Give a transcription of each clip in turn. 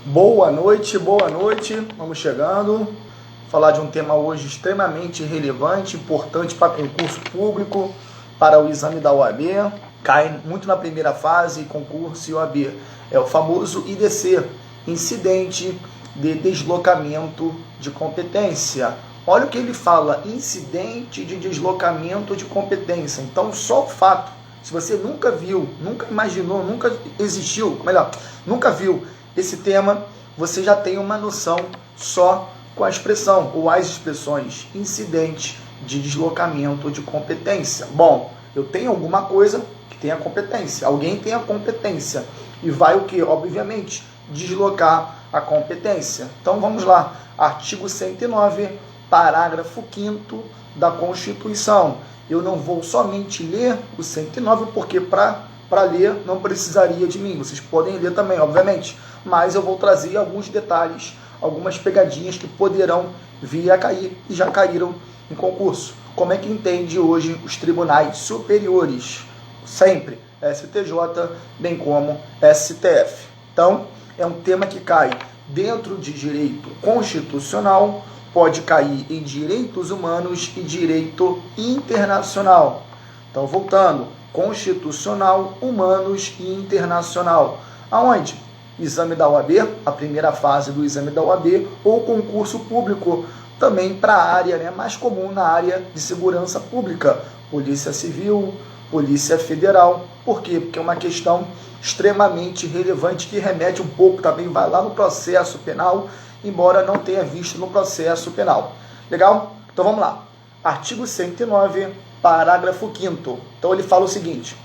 Boa noite, boa noite. Vamos chegando. Falar de um tema hoje extremamente relevante, importante para concurso público, para o exame da OAB. Cai muito na primeira fase, concurso e OAB. É o famoso IDC, Incidente de Deslocamento de Competência. Olha o que ele fala, incidente de deslocamento de competência. Então, só o fato, se você nunca viu, nunca imaginou, nunca existiu, melhor, nunca viu esse tema, você já tem uma noção só com a expressão ou as expressões incidente de deslocamento de competência. Bom, eu tenho alguma coisa que tem a competência, alguém tem a competência e vai o que? Obviamente, deslocar a competência. Então vamos lá, artigo 109, parágrafo 5º da Constituição. Eu não vou somente ler o 109 porque para ler não precisaria de mim, vocês podem ler também, obviamente, mas eu vou trazer alguns detalhes, algumas pegadinhas que poderão vir a cair e já caíram em concurso. Como é que entende hoje os tribunais superiores? Sempre STJ, bem como STF. Então, é um tema que cai dentro de direito constitucional, pode cair em direitos humanos e direito internacional. Então, voltando, constitucional, humanos e internacional. Aonde? Exame da OAB, a primeira fase do exame da OAB, ou concurso público, também para a área mais comum na área de segurança pública, Polícia Civil, Polícia Federal. Por quê? Porque é uma questão extremamente relevante que remete um pouco, também vai lá no processo penal, embora não tenha visto no processo penal. Legal? Então vamos lá. Artigo 109, parágrafo 5º. Então ele fala o seguinte,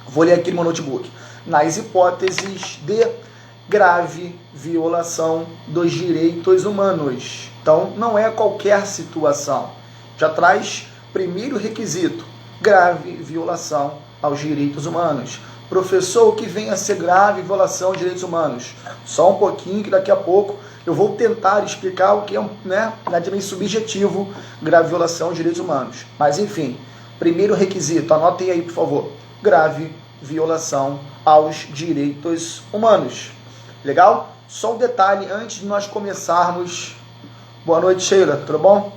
vou ler aqui no meu notebook. Nas hipóteses de grave violação dos direitos humanos. Então não é qualquer situação. Já traz primeiro requisito, grave violação aos direitos humanos. Professor, o que vem a ser grave violação de direitos humanos? Só um pouquinho que daqui a pouco eu vou tentar explicar o que é, também subjetivo, grave violação de direitos humanos. Mas enfim, primeiro requisito, anotem aí por favor, grave violação aos direitos humanos. Legal? Só um detalhe antes de nós começarmos. Boa noite, Sheila, tudo bom?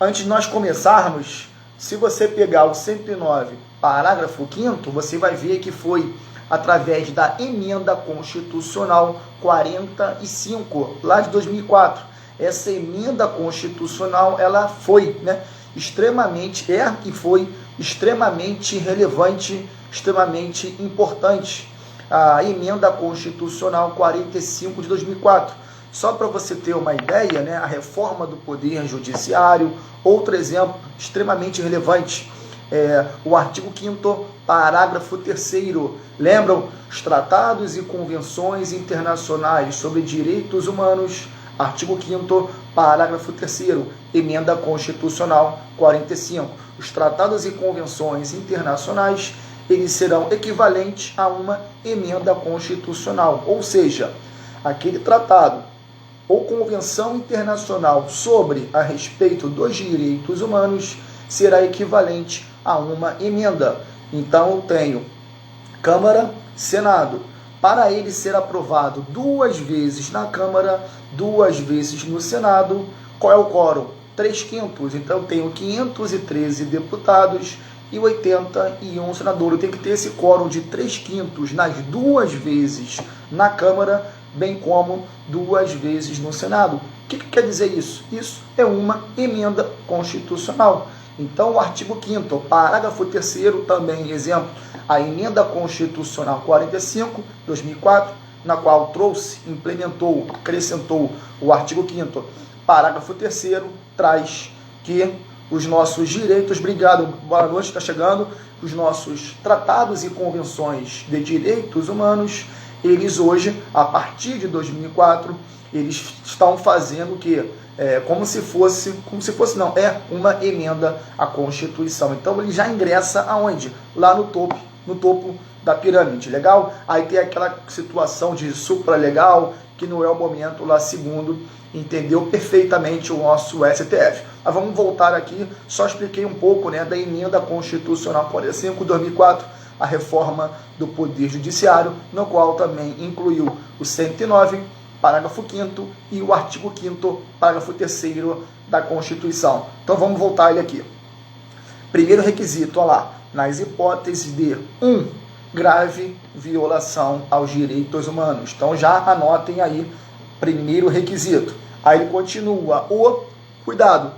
Antes de nós começarmos, se você pegar o 109, parágrafo 5º, você vai ver que foi através da emenda constitucional 45, lá de 2004. Essa emenda constitucional, ela foi, extremamente relevante, extremamente importante. A emenda constitucional 45 de 2004. Só para você ter uma ideia, a reforma do Poder Judiciário, outro exemplo extremamente relevante, o artigo 5º, parágrafo 3º. Lembram? Os tratados e convenções internacionais sobre direitos humanos, artigo 5º, parágrafo 3º, emenda constitucional 45. Os tratados e convenções internacionais, eles serão equivalentes a uma emenda constitucional, ou seja, aquele tratado ou convenção internacional sobre a respeito dos direitos humanos será equivalente a uma emenda. Então eu tenho Câmara, Senado. Para ele ser aprovado 2 vezes na Câmara, 2 vezes no Senado, qual é o quórum? 3/5. Então eu tenho 513 deputados e 81 senadores. Eu tenho que ter esse quórum de 3/5 nas 2 vezes na Câmara, bem como 2 vezes no Senado. O que quer dizer isso? Isso é uma emenda constitucional. Então, o artigo 5º, parágrafo 3º, também exemplo, a emenda constitucional 45, 2004, na qual trouxe, implementou, acrescentou o artigo 5º, parágrafo 3º, traz que os nossos direitos, obrigado, boa noite, está chegando, os nossos tratados e convenções de direitos humanos, eles hoje, a partir de 2004, eles estão fazendo o quê? Como se fosse não, é uma emenda à Constituição. Então ele já ingressa aonde? Lá no topo da pirâmide, legal? Aí tem aquela situação de supralegal, que não é o momento lá segundo, entendeu perfeitamente o nosso STF. Mas vamos voltar aqui, só expliquei um pouco da emenda constitucional 45, 2004, a reforma do Poder Judiciário, no qual também incluiu o 109, parágrafo 5º, e o artigo 5º, parágrafo 3º da Constituição. Então vamos voltar ele aqui. Primeiro requisito, olha lá, nas hipóteses de 1. Grave violação aos direitos humanos. Então já anotem aí, primeiro requisito. Aí ele continua, cuidado,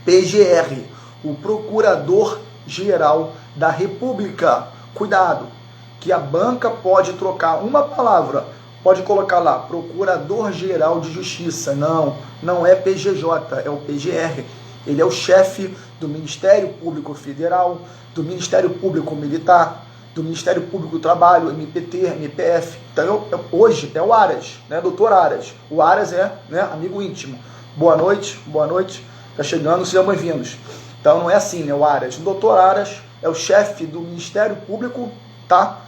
PGR, o Procurador-Geral da República. Cuidado, que a banca pode trocar uma palavra, pode colocar lá, Procurador-Geral de Justiça. Não é PGJ, é o PGR. Ele é o chefe do Ministério Público Federal, do Ministério Público Militar, do Ministério Público do Trabalho, MPT, MPF. Então, hoje é o Aras, né, doutor Aras. O Aras é, né, amigo íntimo. Boa noite, tá chegando, sejam bem-vindos. Então, não é assim, né, o Aras. O doutor Aras é o chefe do Ministério Público, tá?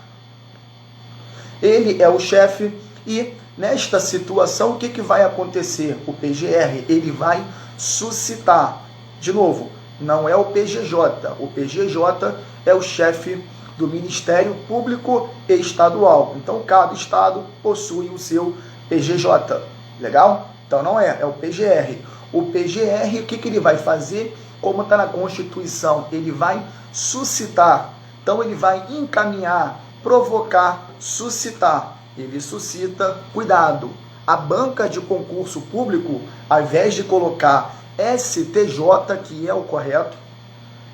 Ele é o chefe e, nesta situação, o que vai acontecer? O PGR, ele vai suscitar, de novo, não é o PGJ. O PGJ é o chefe do Ministério Público Estadual. Então, cada estado possui o seu PGJ. Legal? Então, não é o PGR. O PGR, o que ele vai fazer? Como está na Constituição, ele vai suscitar. Então, ele vai encaminhar, provocar, suscitar. Ele suscita, cuidado. A banca de concurso público, ao invés de colocar STJ, que é o correto,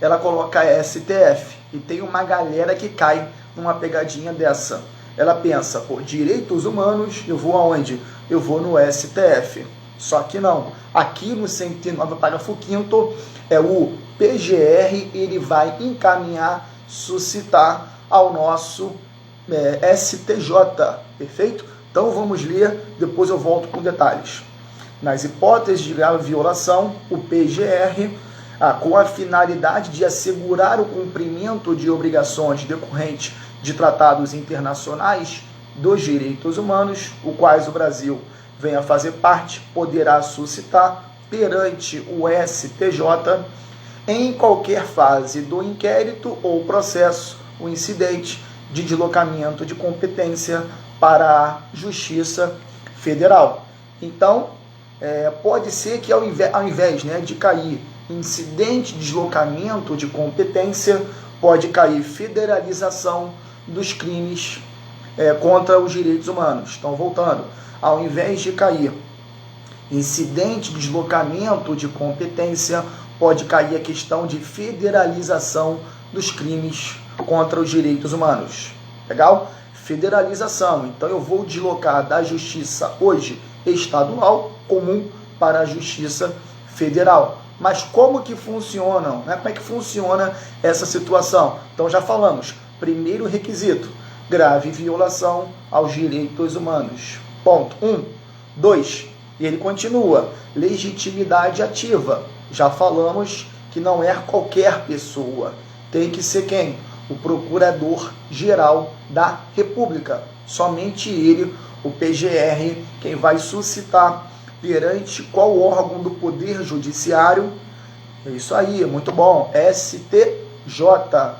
ela coloca STF. E tem uma galera que cai numa pegadinha dessa. Ela pensa, por direitos humanos, eu vou aonde? Eu vou no STF. Só que não. Aqui no 109, parágrafo 5º, é o PGR, ele vai encaminhar, suscitar ao nosso STJ. Perfeito? Então vamos ler, depois eu volto com detalhes. Nas hipóteses de grave violação, o PGR, com a finalidade de assegurar o cumprimento de obrigações decorrentes de tratados internacionais dos direitos humanos, os quais o Brasil vem a fazer parte, poderá suscitar perante o STJ, em qualquer fase do inquérito ou processo, o incidente de deslocamento de competência para a Justiça Federal. Então, pode ser que ao invés, né, de cair incidente de deslocamento de competência, pode cair federalização dos crimes contra os direitos humanos. Então, voltando, ao invés de cair incidente de deslocamento de competência, pode cair a questão de federalização dos crimes contra os direitos humanos. Legal? Federalização. Então, eu vou deslocar da justiça hoje estadual comum para a justiça federal. Mas como que funcionam? Né? Como é que funciona essa situação? Então já falamos. Primeiro requisito, grave violação aos direitos humanos. Ponto 1. 2. E ele continua. Legitimidade ativa. Já falamos que não é qualquer pessoa. Tem que ser quem? O Procurador-Geral da República. Somente ele, o PGR, quem vai suscitar perante qual órgão do Poder Judiciário. É isso aí, muito bom. STJ,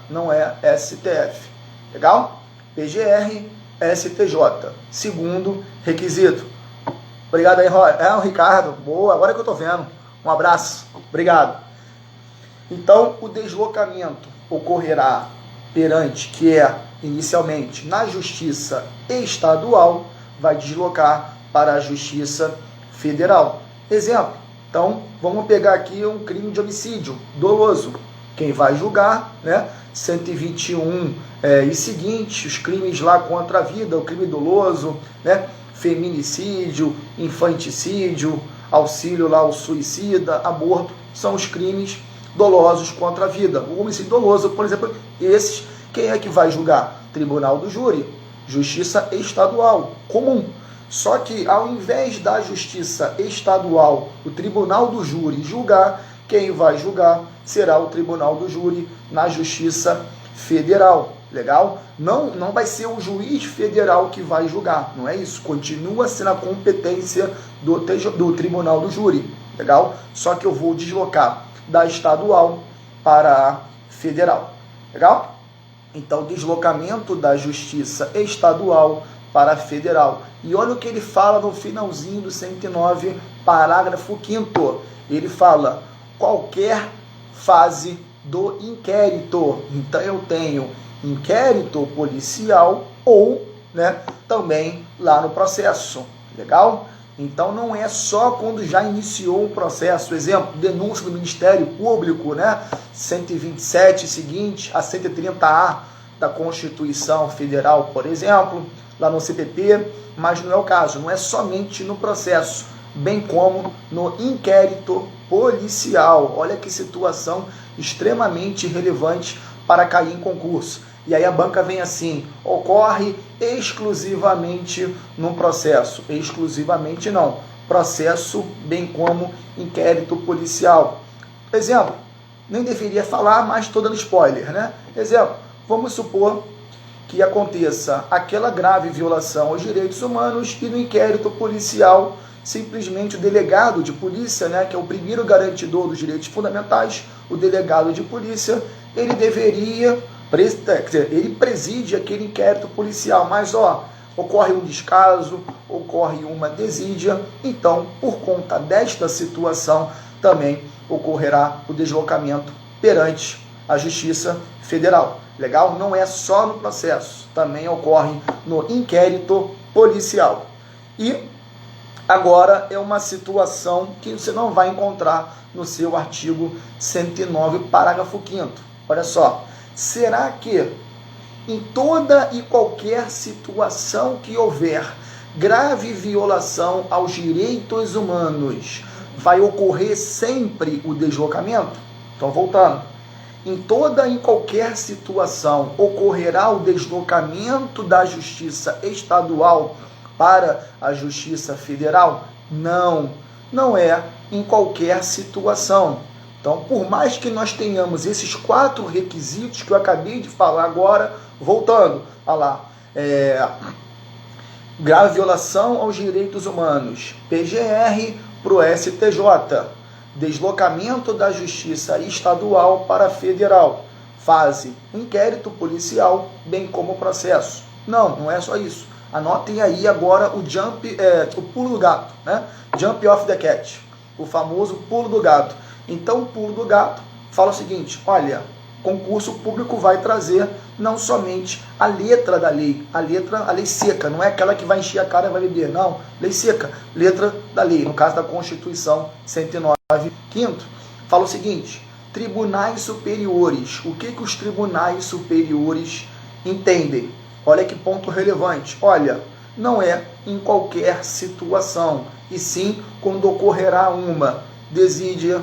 não é STF. Legal? PGR, STJ. Segundo requisito. Obrigado aí, o Ricardo. Boa, agora que eu tô vendo. Um abraço. Obrigado. Então, o deslocamento ocorrerá perante, que é inicialmente na Justiça Estadual, vai deslocar para a Justiça Federal. Exemplo, então vamos pegar aqui um crime de homicídio doloso. Quem vai julgar, né? 121 e seguinte, os crimes lá contra a vida, o crime doloso, né? Feminicídio, infanticídio, auxílio lá ao suicida, aborto, são os crimes dolosos contra a vida. O homicídio doloso, por exemplo, esses, quem é que vai julgar? Tribunal do Júri, Justiça Estadual, comum. Só que, ao invés da Justiça Estadual, o Tribunal do Júri julgar, quem vai julgar será o Tribunal do Júri na Justiça Federal. Legal? Não vai ser o juiz federal que vai julgar, não é isso. Continua sendo a competência do Tribunal do Júri. Legal? Só que eu vou deslocar da estadual para a federal. Legal? Então, deslocamento da Justiça Estadual para a federal. E olha o que ele fala no finalzinho do 109, parágrafo 5º. Ele fala, qualquer fase do inquérito. Então eu tenho inquérito policial ou, né, também lá no processo. Legal? Então não é só quando já iniciou o processo. Exemplo, denúncia do Ministério Público, né? 127 seguinte a 130A da Constituição Federal, por exemplo, lá no CPP, mas não é o caso, não é somente no processo, bem como no inquérito policial. Olha que situação extremamente relevante para cair em concurso. E aí a banca vem assim, ocorre exclusivamente no processo. Exclusivamente não. Processo, bem como inquérito policial. Exemplo, nem deveria falar, mas estou dando spoiler, né? Exemplo, vamos supor que aconteça aquela grave violação aos direitos humanos e no inquérito policial, simplesmente o delegado de polícia, né, que é o primeiro garantidor dos direitos fundamentais, o delegado de polícia, ele deveria... ele preside aquele inquérito policial, mas ocorre um descaso, ocorre uma desídia, então, por conta desta situação, também ocorrerá o deslocamento perante a Justiça Federal. Legal? Não é só no processo, também ocorre no inquérito policial. E agora é uma situação que você não vai encontrar no seu artigo 109, parágrafo 5º. Olha só. Será que em toda e qualquer situação que houver grave violação aos direitos humanos, vai ocorrer sempre o deslocamento? Então, voltando. Em toda e qualquer situação ocorrerá o deslocamento da Justiça Estadual para a Justiça Federal? Não, não é em qualquer situação. Então, por mais que nós tenhamos esses 4 requisitos que eu acabei de falar agora, voltando a lá, grave violação aos direitos humanos, PGR para o STJ, deslocamento da Justiça Estadual para a Federal, fase inquérito policial, bem como processo. Não é só isso. Anotem aí agora o pulo do gato, né? Jump off the cat, o famoso pulo do gato. Então, o pulo do gato fala o seguinte, olha, concurso público vai trazer não somente a letra da lei, a lei seca, não é aquela que vai encher a cara e vai beber, não, lei seca, letra da lei, no caso da Constituição 109, 5º, fala o seguinte, tribunais superiores, o que os tribunais superiores entendem? Olha que ponto relevante, olha, não é em qualquer situação, e sim quando ocorrerá uma desídia,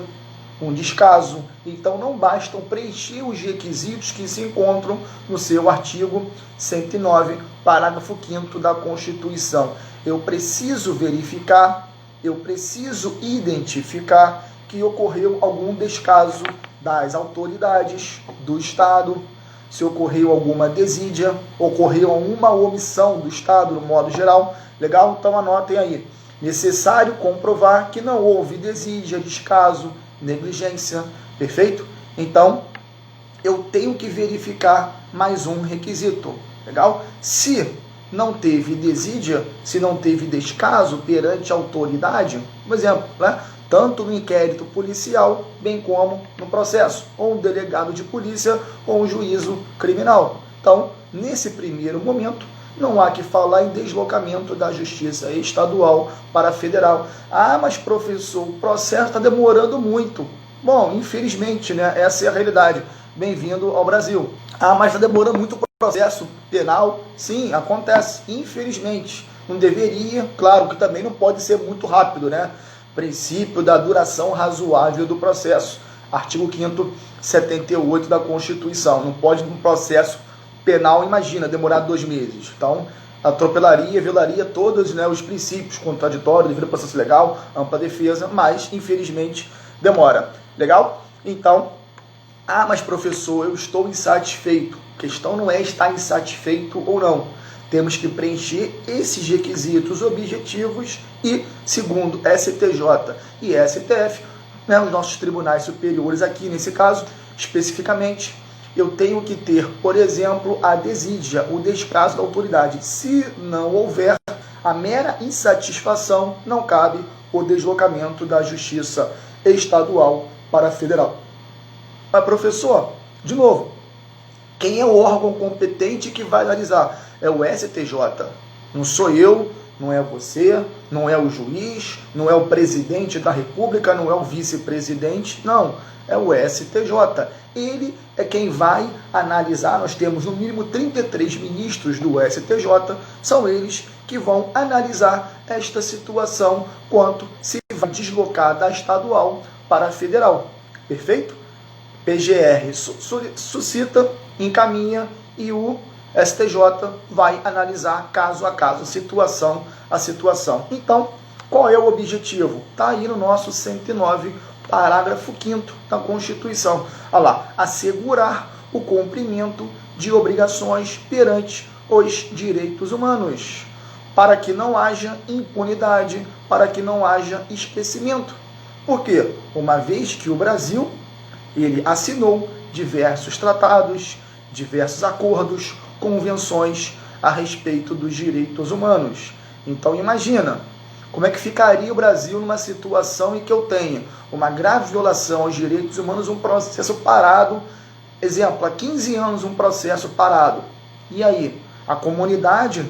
um descaso, então não bastam preencher os requisitos que se encontram no seu artigo 109, parágrafo 5º da Constituição. Eu preciso verificar, eu preciso identificar que ocorreu algum descaso das autoridades do Estado, se ocorreu alguma desídia, ocorreu uma omissão do Estado no modo geral. Legal? Então anotem aí. Necessário comprovar que não houve desídia, descaso, negligência, perfeito? Então, eu tenho que verificar mais um requisito, legal? Se não teve desídia, se não teve descaso perante a autoridade, por exemplo, né? Tanto no inquérito policial, bem como no processo, ou um delegado de polícia, ou um juízo criminal. Então, nesse primeiro momento, não há que falar em deslocamento da Justiça Estadual para a Federal. Ah, mas professor, o processo está demorando muito. Bom, infelizmente, né? Essa é a realidade. Bem-vindo ao Brasil. Ah, mas está demorando muito o processo penal? Sim, acontece. Infelizmente. Não deveria, claro que também não pode ser muito rápido, né? Princípio da duração razoável do processo. Artigo 5º, 78 da Constituição. Não pode um processo penal, imagina, demorar 2 meses. Então, atropelaria, violaria todos, né, os princípios, contraditório, devido ao processo legal, ampla defesa, mas, infelizmente, demora. Legal? Então, mas professor, eu estou insatisfeito. A questão não é estar insatisfeito ou não. Temos que preencher esses requisitos objetivos e, segundo STJ e STF, né, os nossos tribunais superiores aqui, nesse caso, especificamente, eu tenho que ter, por exemplo, a desídia, o descaso da autoridade. Se não houver, a mera insatisfação, não cabe o deslocamento da justiça estadual para a federal. Mas, professor, de novo, quem é o órgão competente que vai analisar? É o STJ. Não sou eu, não é você, não é o juiz, não é o presidente da República, não é o vice-presidente, não, é o STJ. Ele é quem vai analisar. Nós temos no mínimo 33 ministros do STJ, são eles que vão analisar esta situação quanto se vai deslocar da estadual para a federal. Perfeito? PGR suscita, encaminha e o STJ vai analisar caso a caso, situação a situação. Então, qual é o objetivo? Está aí no nosso 109, parágrafo 5º da Constituição. Olha lá, assegurar o cumprimento de obrigações perante os direitos humanos, para que não haja impunidade, para que não haja esquecimento. Por quê? Uma vez que o Brasil ele assinou diversos tratados, diversos acordos, convenções a respeito dos direitos humanos. Então imagina, como é que ficaria o Brasil numa situação em que eu tenha uma grave violação aos direitos humanos, um processo parado, exemplo, há 15 anos um processo parado. E aí, a comunidade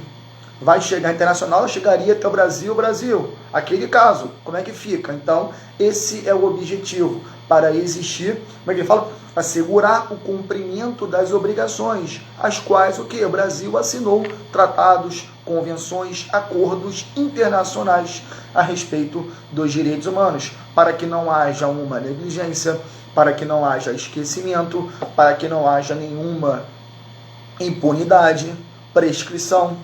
vai chegar internacional, chegaria até o Brasil, aquele caso, como é que fica? Então, esse é o objetivo, para existir, como é que ele fala? Assegurar o cumprimento das obrigações, as quais o que? O Brasil assinou tratados, convenções, acordos internacionais a respeito dos direitos humanos, para que não haja uma negligência, para que não haja esquecimento, para que não haja nenhuma impunidade, prescrição.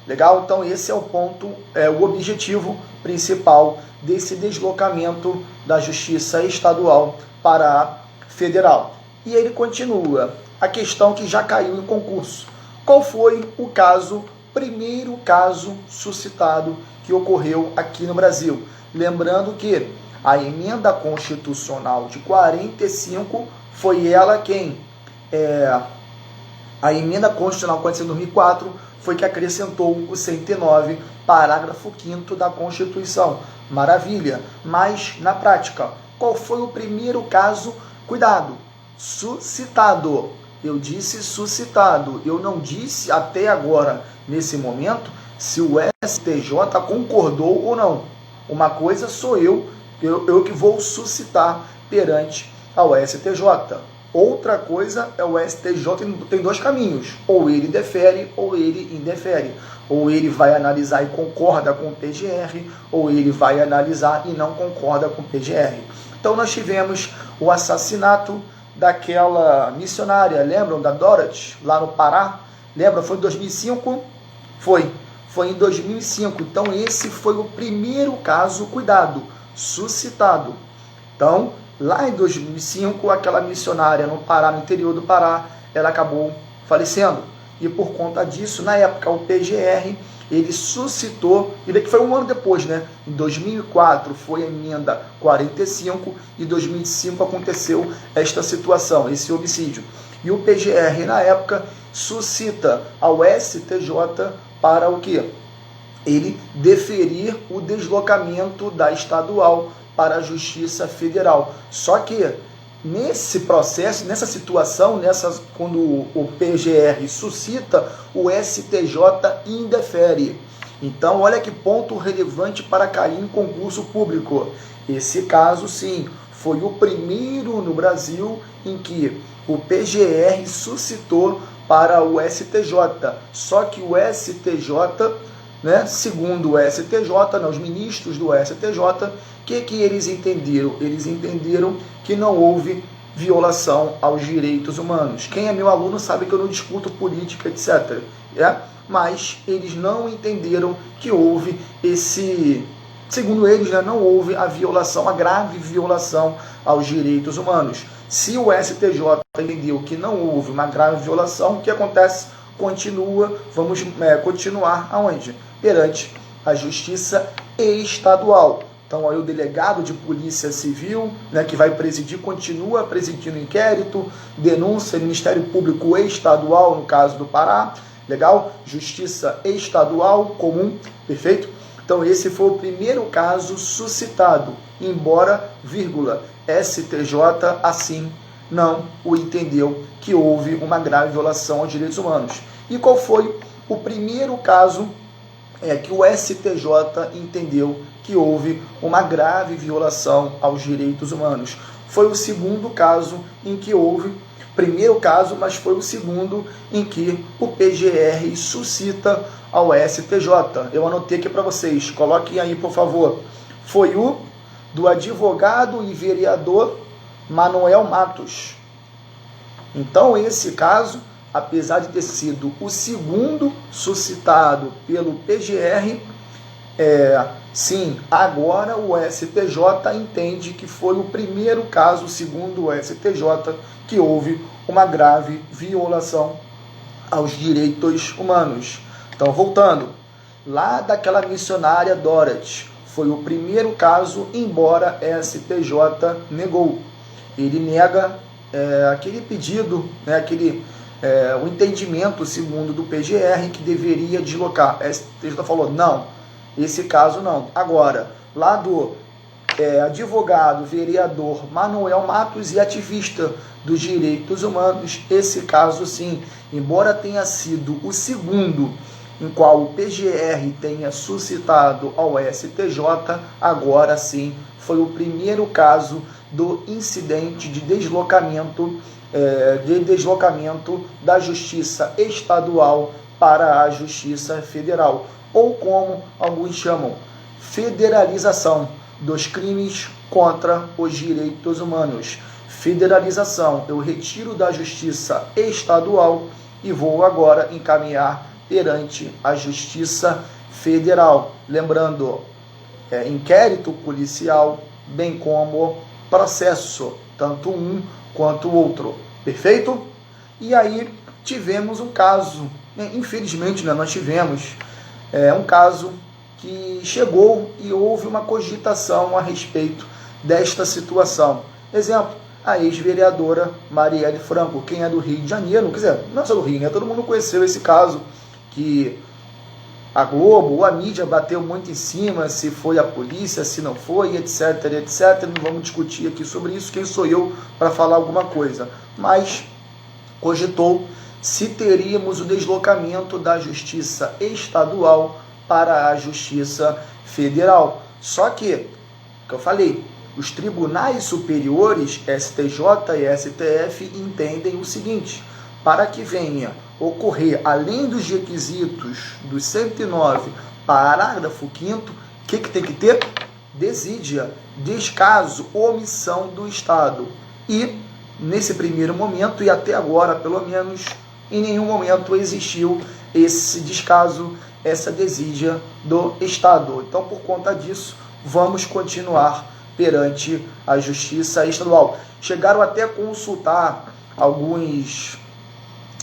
Legal? Então esse é o ponto, o objetivo principal desse deslocamento da justiça estadual para a federal. E ele continua, a questão que já caiu em concurso. Qual foi o caso, primeiro caso suscitado que ocorreu aqui no Brasil? Lembrando que a emenda constitucional de 45 foi ela quem? A emenda constitucional 45 de 2004 foi que acrescentou o 109, parágrafo 5º da Constituição. Maravilha. Mas, na prática, qual foi o primeiro caso? Cuidado, suscitado. Eu disse suscitado. Eu não disse até agora, nesse momento, se o STJ concordou ou não. Uma coisa sou eu que vou suscitar perante ao STJ. Outra coisa é o STJ, tem dois caminhos, ou ele defere ou ele indefere, ou ele vai analisar e concorda com o PGR, ou ele vai analisar e não concorda com o PGR. Então nós tivemos o assassinato daquela missionária, lembram da Dorothy, lá no Pará? Lembra? Foi em 2005? Foi em 2005, então esse foi o primeiro caso, cuidado, suscitado. Então, lá em 2005, aquela missionária no Pará, no interior do Pará, ela acabou falecendo. E por conta disso, na época, o PGR, ele suscitou, e daqui foi um ano depois, né? Em 2004 foi a emenda 45 e em 2005 aconteceu esta situação, esse homicídio. E o PGR, na época, suscita ao STJ para o quê? Ele deferir o deslocamento da estadual para a Justiça Federal. Só que nesse processo, nessa situação, quando o PGR suscita, o STJ indefere. Então, olha que ponto relevante para cair em concurso público. Esse caso, sim, foi o primeiro no Brasil em que o PGR suscitou para o STJ. Só que o STJ, né, segundo o STJ, os ministros do STJ, o que eles entenderam? Eles entenderam que não houve violação aos direitos humanos. Quem é meu aluno sabe que eu não discuto política, etc. Mas eles não entenderam que houve segundo eles, né, não houve a violação, a grave violação aos direitos humanos. Se o STJ entendeu que não houve uma grave violação, o que acontece? Vamos continuar aonde? Perante a Justiça Estadual. Então, aí o delegado de Polícia Civil, né, que vai presidir, continua presidindo o inquérito, denúncia, Ministério Público Estadual, no caso do Pará, legal? Justiça Estadual comum, perfeito? Então esse foi o primeiro caso suscitado, embora, STJ assim não o entendeu que houve uma grave violação aos direitos humanos. E qual foi o primeiro caso que o STJ entendeu que houve uma grave violação aos direitos humanos? Foi o segundo caso em que houve, primeiro caso, mas foi o segundo em que o PGR suscita ao STJ. Eu anotei aqui para vocês, coloquem aí por favor. Foi o do advogado e vereador Manuel Matos. Então esse caso, apesar de ter sido o segundo suscitado pelo PGR, sim, agora o STJ entende que foi o primeiro caso, segundo o STJ, que houve uma grave violação aos direitos humanos. Então, voltando, lá daquela missionária Dorothy, foi o primeiro caso, embora STJ negou. Ele nega aquele pedido, o entendimento, segundo do PGR, que deveria deslocar. A STJ falou, não, esse caso não. Agora, lá do advogado, vereador Manuel Matos e ativista dos direitos humanos, esse caso sim, embora tenha sido o segundo em qual o PGR tenha suscitado ao STJ, agora sim foi o primeiro caso do incidente de deslocamento da Justiça Estadual para a Justiça Federal, ou como alguns chamam, federalização dos crimes contra os direitos humanos. Federalização, eu retiro da Justiça Estadual e vou agora encaminhar perante a Justiça Federal. Lembrando, inquérito policial, bem como processo, tanto um quanto o outro. Perfeito? E aí tivemos um caso, infelizmente nós tivemos um caso que chegou e houve uma cogitação a respeito desta situação. Exemplo, a ex-vereadora Marielle Franco, quem é do Rio de Janeiro, quer dizer, não é só do Rio, todo mundo conheceu esse caso, que a Globo ou a mídia bateu muito em cima, se foi a polícia, se não foi, etc, etc. Não vamos discutir aqui sobre isso, quem sou eu para falar alguma coisa. Mas cogitou se teríamos o deslocamento da Justiça Estadual para a Justiça Federal. Só que eu falei, os tribunais superiores, STJ e STF, entendem o seguinte: para que venha ocorrer, além dos requisitos do 109, parágrafo 5º, o que tem que ter? Desídia, descaso, omissão do Estado. E, nesse primeiro momento, e até agora, pelo menos, em nenhum momento existiu esse descaso, essa desídia do Estado. Então, por conta disso, vamos continuar perante a Justiça Estadual. Chegaram até a consultar alguns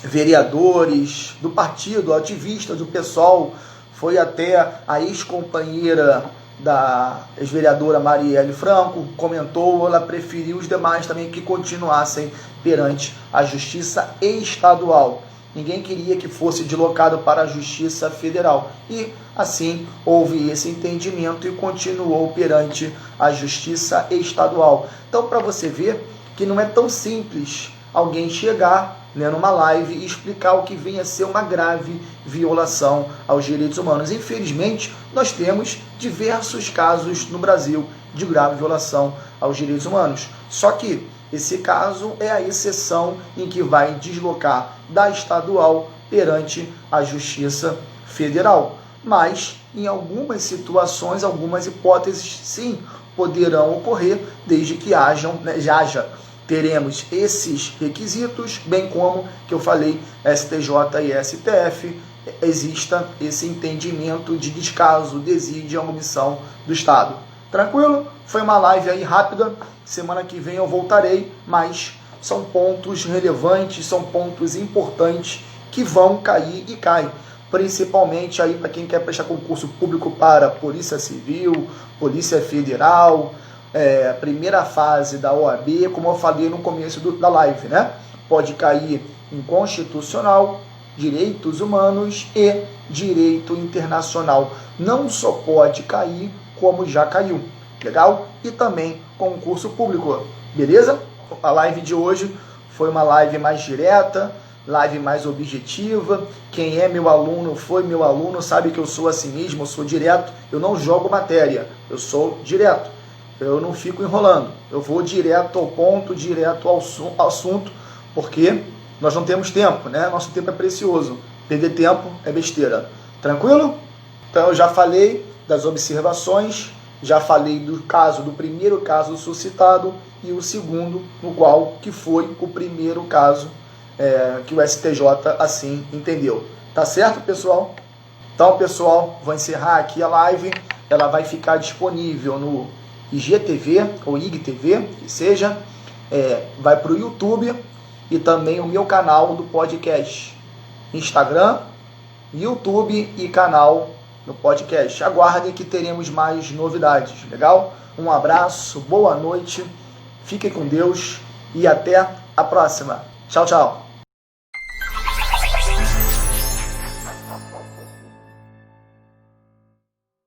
vereadores do partido, ativistas do PSOL, foi até a ex-companheira da ex-vereadora Marielle Franco, comentou, ela preferiu os demais também que continuassem perante a Justiça Estadual. Ninguém queria que fosse deslocado para a Justiça Federal. E, assim, houve esse entendimento e continuou perante a Justiça Estadual. Então, para você ver que não é tão simples alguém chegar numa live e explicar o que vem a ser uma grave violação aos direitos humanos. Infelizmente, nós temos diversos casos no Brasil de grave violação aos direitos humanos. Só que esse caso é a exceção em que vai deslocar da estadual perante a Justiça Federal. Mas, em algumas situações, algumas hipóteses, sim, poderão ocorrer, desde que haja. Teremos esses requisitos, bem como, que eu falei, STJ e STF, exista esse entendimento de descaso, desídia, omissão do Estado. Tranquilo? Foi uma live aí rápida, semana que vem eu voltarei, mas são pontos relevantes, são pontos importantes que vão cair e caem. Principalmente aí para quem quer prestar concurso público para Polícia Civil, Polícia Federal, primeira fase da OAB, como eu falei no começo da live, né? Pode cair em constitucional, direitos humanos e direito internacional. Não só pode cair, como já caiu. Legal? E também concurso público. Beleza? A live de hoje foi uma live mais direta, live mais objetiva. Quem é meu aluno, foi meu aluno, sabe que eu sou assim mesmo, eu sou direto. Eu não jogo matéria, eu sou direto. Eu não fico enrolando. Eu vou direto ao ponto, direto ao assunto, porque nós não temos tempo, né? Nosso tempo é precioso. Perder tempo é besteira. Tranquilo? Então eu já falei das observações, já falei do primeiro caso suscitado e o segundo, no qual que foi o primeiro caso que o STJ assim entendeu. Tá certo, pessoal? Então, pessoal, vou encerrar aqui a live. Ela vai ficar disponível no IGTV ou IGTV, que seja. Vai para o YouTube e também o meu canal do podcast. Instagram, YouTube e canal no podcast. Aguardem que teremos mais novidades, legal? Um abraço, boa noite, fiquem com Deus e até a próxima. Tchau, tchau.